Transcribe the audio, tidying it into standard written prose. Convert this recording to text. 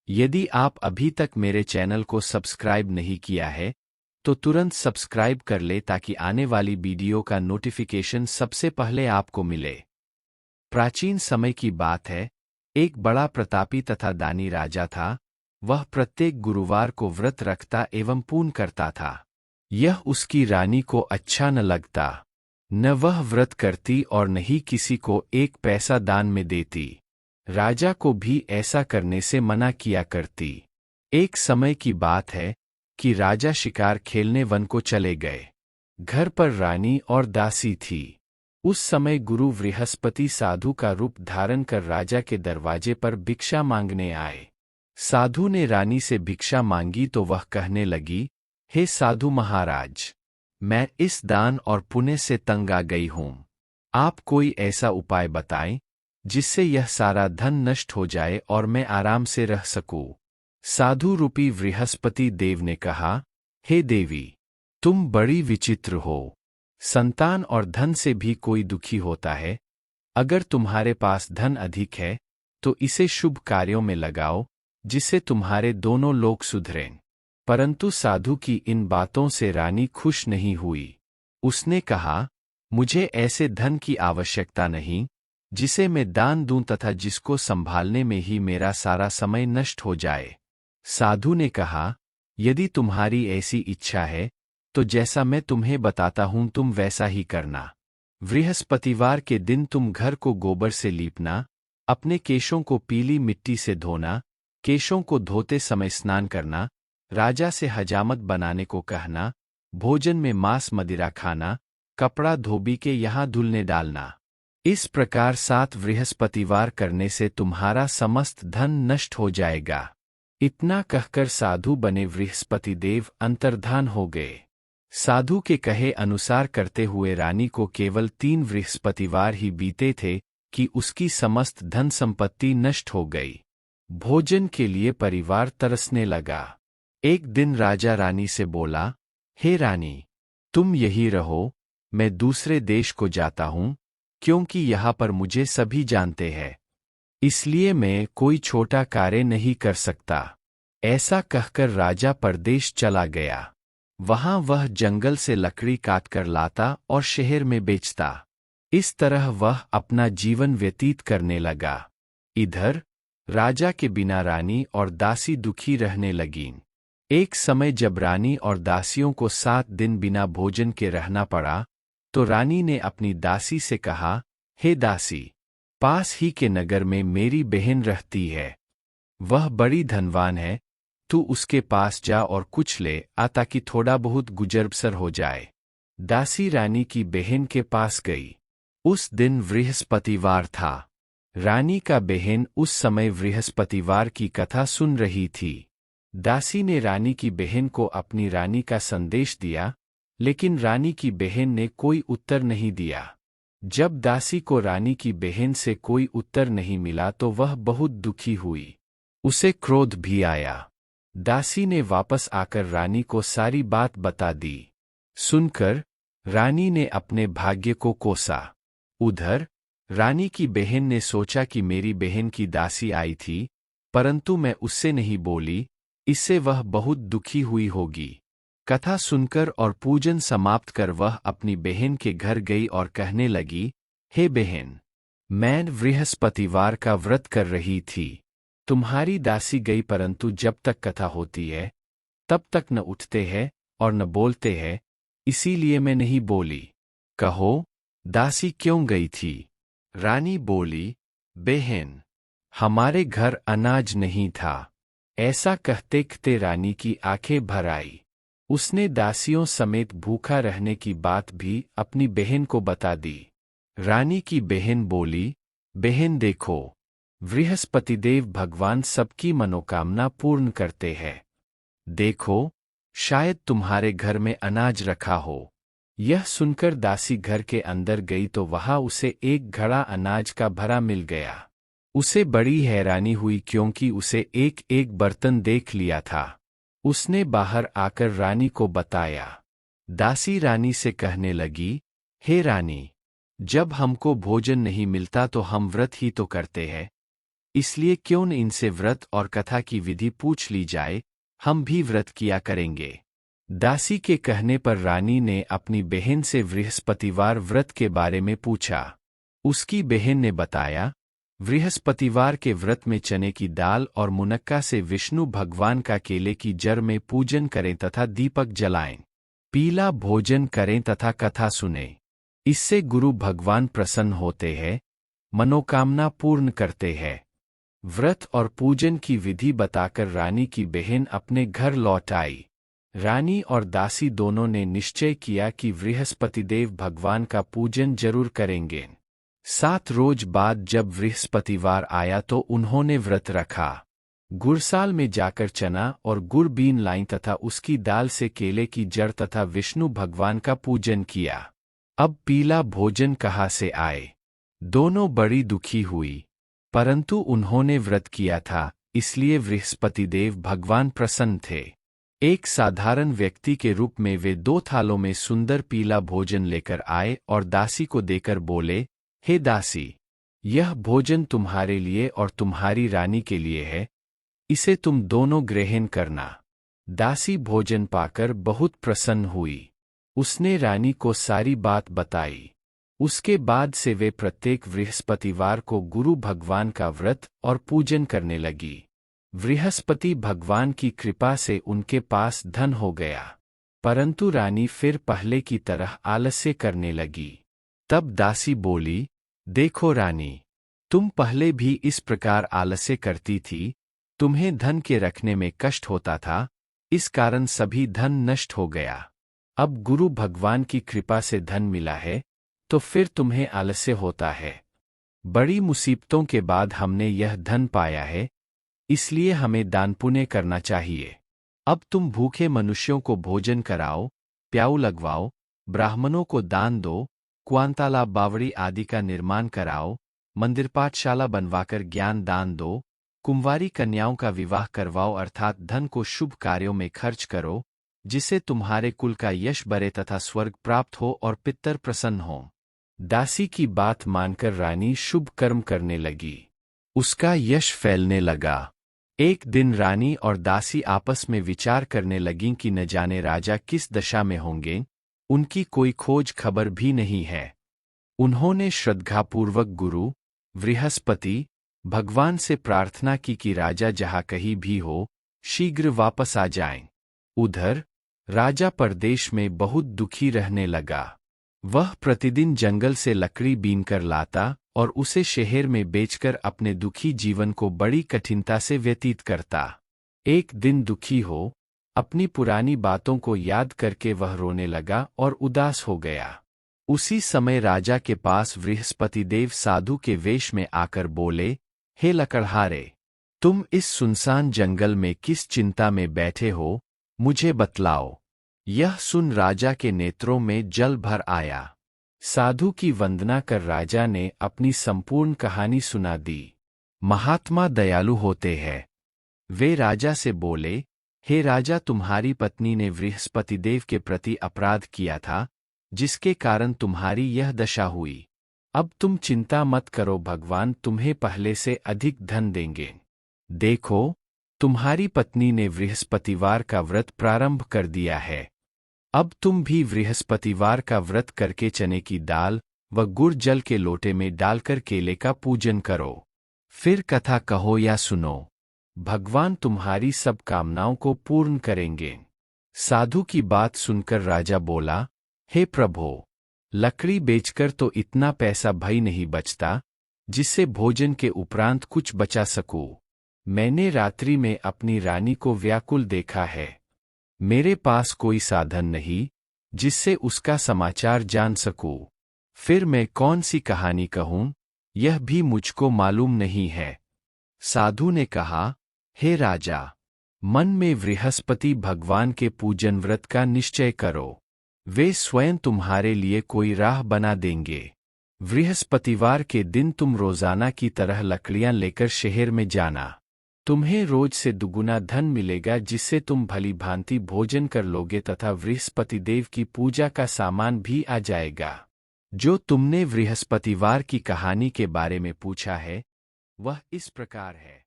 यदि आप अभी तक मेरे चैनल को सब्सक्राइब नहीं किया है तो तुरंत सब्सक्राइब कर ले ताकि आने वाली वीडियो का नोटिफिकेशन सबसे पहले आपको मिले। प्राचीन समय की बात है, एक बड़ा प्रतापी तथा दानी राजा था। वह प्रत्येक गुरुवार को व्रत रखता एवं पूर्ण करता था। यह उसकी रानी को अच्छा न लगता। न वह व्रत करती और न ही किसी को एक पैसा दान में देती। राजा को भी ऐसा करने से मना किया करती। एक समय की बात है कि राजा शिकार खेलने वन को चले गए। घर पर रानी और दासी थी। उस समय गुरु बृहस्पति साधु का रूप धारण कर राजा के दरवाजे पर भिक्षा मांगने आए। साधु ने रानी से भिक्षा मांगी तो वह कहने लगी, हे साधु महाराज, मैं इस दान और पुण्य से तंग आ गई हूं। आप कोई ऐसा उपाय बताएं जिससे यह सारा धन नष्ट हो जाए और मैं आराम से रह सकूं। साधु रूपी बृहस्पति देव ने कहा, हे देवी, तुम बड़ी विचित्र हो। संतान और धन से भी कोई दुखी होता है। अगर तुम्हारे पास धन अधिक है तो इसे शुभ कार्यों में लगाओ जिससे तुम्हारे दोनों लोग सुधरें। परंतु साधु की इन बातों से रानी खुश नहीं हुई। उसने कहा, मुझे ऐसे धन की आवश्यकता नहीं जिसे मैं दान दूं तथा जिसको संभालने में ही मेरा सारा समय नष्ट हो जाए। साधु ने कहा, यदि तुम्हारी ऐसी इच्छा है तो जैसा मैं तुम्हें बताता हूं तुम वैसा ही करना। बृहस्पतिवार के दिन तुम घर को गोबर से लीपना, अपने केशों को पीली मिट्टी से धोना, केशों को धोते समय स्नान करना, राजा से हजामत बनाने को कहना, भोजन में मांस मदिरा खाना, कपड़ा धोबी के यहाँ धुलने डालना। इस प्रकार 7 बृहस्पतिवार करने से तुम्हारा समस्त धन नष्ट हो जाएगा। इतना कहकर साधु बने बृहस्पति देव अंतर्धान हो गए। साधु के कहे अनुसार करते हुए रानी को केवल 3 बृहस्पतिवार ही बीते थे कि उसकी समस्त धन संपत्ति नष्ट हो गई। भोजन के लिए परिवार तरसने लगा। एक दिन राजा रानी से बोला, हे रानी, तुम यही रहो, मैं दूसरे देश को जाता हूं, क्योंकि यहाँ पर मुझे सभी जानते हैं, इसलिए मैं कोई छोटा कार्य नहीं कर सकता। ऐसा कहकर राजा परदेश चला गया। वहां वह जंगल से लकड़ी काटकर लाता और शहर में बेचता। इस तरह वह अपना जीवन व्यतीत करने लगा। इधर राजा के बिना रानी और दासी दुखी रहने लगीं। एक समय जब रानी और दासियों को 7 दिन बिना भोजन के रहना पड़ा तो रानी ने अपनी दासी से कहा, हे दासी, पास ही के नगर में मेरी बहन रहती है। वह बड़ी धनवान है, तू उसके पास जा और कुछ ले आ ताकि थोड़ा बहुत गुजर बसर हो जाए। दासी रानी की बहन के पास गई। उस दिन बृहस्पतिवार था। रानी का बहन उस समय बृहस्पतिवार की कथा सुन रही थी। दासी ने रानी की बहन को अपनी रानी का संदेश दिया, लेकिन रानी की बहन ने कोई उत्तर नहीं दिया। जब दासी को रानी की बहन से कोई उत्तर नहीं मिला तो वह बहुत दुखी हुई। उसे क्रोध भी आया। दासी ने वापस आकर रानी को सारी बात बता दी। सुनकर रानी ने अपने भाग्य को कोसा। उधर रानी की बहन ने सोचा कि मेरी बहन की दासी आई थी, परंतु मैं उससे नहीं बोली, इससे वह बहुत दुखी हुई होगी। कथा सुनकर और पूजन समाप्त कर वह अपनी बहन के घर गई और कहने लगी, हे बहन, मैं बृहस्पतिवार का व्रत कर रही थी। तुम्हारी दासी गई, परंतु जब तक कथा होती है तब तक न उठते हैं और न बोलते हैं, इसीलिए मैं नहीं बोली। कहो, दासी क्यों गई थी? रानी बोली, बहन, हमारे घर अनाज नहीं था। ऐसा कहते कहते रानी की आंखें भर आई। उसने दासियों समेत भूखा रहने की बात भी अपनी बहन को बता दी। रानी की बहन बोली, बहन देखो, बृहस्पतिदेव भगवान सबकी मनोकामना पूर्ण करते हैं। देखो, शायद तुम्हारे घर में अनाज रखा हो। यह सुनकर दासी घर के अंदर गई तो वहां उसे एक घड़ा अनाज का भरा मिल गया। उसे बड़ी हैरानी हुई क्योंकि उसे एक एक बर्तन देख लिया था। उसने बाहर आकर रानी को बताया। दासी रानी से कहने लगी, हे रानी, जब हमको भोजन नहीं मिलता तो हम व्रत ही तो करते हैं। इसलिए क्यों न इनसे व्रत और कथा की विधि पूछ ली जाए, हम भी व्रत किया करेंगे। दासी के कहने पर रानी ने अपनी बहन से बृहस्पतिवार व्रत के बारे में पूछा। उसकी बहन ने बताया, बृहस्पतिवार के व्रत में चने की दाल और मुनक्का से विष्णु भगवान का केले की जड़ में पूजन करें तथा दीपक जलाएं, पीला भोजन करें तथा कथा सुनें। इससे गुरु भगवान प्रसन्न होते हैं, मनोकामना पूर्ण करते हैं। व्रत और पूजन की विधि बताकर रानी की बहन अपने घर लौट आई। रानी और दासी दोनों ने निश्चय किया कि बृहस्पतिदेव भगवान का पूजन जरूर करेंगे। 7 रोज बाद जब बृहस्पतिवार आया तो उन्होंने व्रत रखा। गुड़साल में जाकर चना और गुड़ बीन लाईं तथा उसकी दाल से केले की जड़ तथा विष्णु भगवान का पूजन किया। अब पीला भोजन कहाँ से आए? दोनों बड़ी दुखी हुई, परंतु उन्होंने व्रत किया था, इसलिए बृहस्पतिदेव भगवान प्रसन्न थे। एक साधारण व्यक्ति के रूप में वे 2 थालों में सुंदर पीला भोजन लेकर आए और दासी को देकर बोले, हे दासी, यह भोजन तुम्हारे लिए और तुम्हारी रानी के लिए है, इसे तुम दोनों ग्रहण करना। दासी भोजन पाकर बहुत प्रसन्न हुई। उसने रानी को सारी बात बताई। उसके बाद से वे प्रत्येक बृहस्पतिवार को गुरु भगवान का व्रत और पूजन करने लगी। बृहस्पति भगवान की कृपा से उनके पास धन हो गया, परंतु रानी फिर पहले की तरह आलस्य करने लगी। तब दासी बोली, देखो रानी, तुम पहले भी इस प्रकार आलस्य करती थी, तुम्हें धन के रखने में कष्ट होता था, इस कारण सभी धन नष्ट हो गया। अब गुरु भगवान की कृपा से धन मिला है, तो फिर तुम्हें आलस्य होता है। बड़ी मुसीबतों के बाद हमने यह धन पाया है, इसलिए हमें दान पुण्य करना चाहिए। अब तुम भूखे मनुष्यों को भोजन कराओ, प्याऊ लगवाओ, ब्राह्मणों को दान दो, कुआंतालाब बावड़ी आदि का निर्माण कराओ, मंदिर पाठशाला बनवाकर ज्ञान दान दो, कुंवारी कन्याओं का विवाह करवाओ, अर्थात धन को शुभ कार्यों में खर्च करो, जिससे तुम्हारे कुल का यश बढ़े तथा स्वर्ग प्राप्त हो और पितर प्रसन्न हो। दासी की बात मानकर रानी शुभ कर्म करने लगी। उसका यश फैलने लगा। एक दिन रानी और दासी आपस में विचार करने लगीं कि न जाने राजा किस दशा में होंगे, उनकी कोई खोज खबर भी नहीं है। उन्होंने श्रद्धापूर्वक गुरु बृहस्पति भगवान से प्रार्थना की कि राजा जहाँ कहीं भी हो, शीघ्र वापस आ जाएं। उधर राजा परदेश में बहुत दुखी रहने लगा। वह प्रतिदिन जंगल से लकड़ी बीनकर लाता और उसे शहर में बेचकर अपने दुखी जीवन को बड़ी कठिनता से व्यतीत करता। एक दिन दुखी हो, अपनी पुरानी बातों को याद करके वह रोने लगा और उदास हो गया। उसी समय राजा के पास बृहस्पतिदेव साधु के वेश में आकर बोले, हे लकड़हारे, तुम इस सुनसान जंगल में किस चिंता में बैठे हो, मुझे बतलाओ। यह सुन राजा के नेत्रों में जल भर आया। साधु की वंदना कर राजा ने अपनी संपूर्ण कहानी सुना दी। महात्मा दयालु होते हैं। वे राजा से बोले, हे राजा, तुम्हारी पत्नी ने बृहस्पतिदेव के प्रति अपराध किया था, जिसके कारण तुम्हारी यह दशा हुई। अब तुम चिंता मत करो, भगवान तुम्हें पहले से अधिक धन देंगे। देखो, तुम्हारी पत्नी ने बृहस्पतिवार का व्रत प्रारंभ कर दिया है। अब तुम भी बृहस्पतिवार का व्रत करके चने की दाल व गुड़ जल के लोटे में डालकर केले का पूजन करो। फिर कथा कहो या सुनो, भगवान तुम्हारी सब कामनाओं को पूर्ण करेंगे। साधु की बात सुनकर राजा बोला, हे प्रभो, लकड़ी बेचकर तो इतना पैसा भई नहीं बचता, जिससे भोजन के उपरांत कुछ बचा सकूं। मैंने रात्रि में अपनी रानी को व्याकुल देखा है। मेरे पास कोई साधन नहीं, जिससे उसका समाचार जान सकूं। फिर मैं कौन सी कहानी कहूं, यह भी मुझको मालूम नहीं है। साधु ने कहा, हे राजा, मन में बृहस्पति भगवान के पूजन व्रत का निश्चय करो। वे स्वयं तुम्हारे लिए कोई राह बना देंगे। बृहस्पतिवार के दिन तुम रोजाना की तरह लकड़ियां लेकर शहर में जाना। तुम्हें रोज से दुगुना धन मिलेगा, जिससे तुम भली भांति भोजन कर लोगे तथा बृहस्पतिदेव की पूजा का सामान भी आ जाएगा। जो तुमने बृहस्पतिवार की कहानी के बारे में पूछा है, वह इस प्रकार है।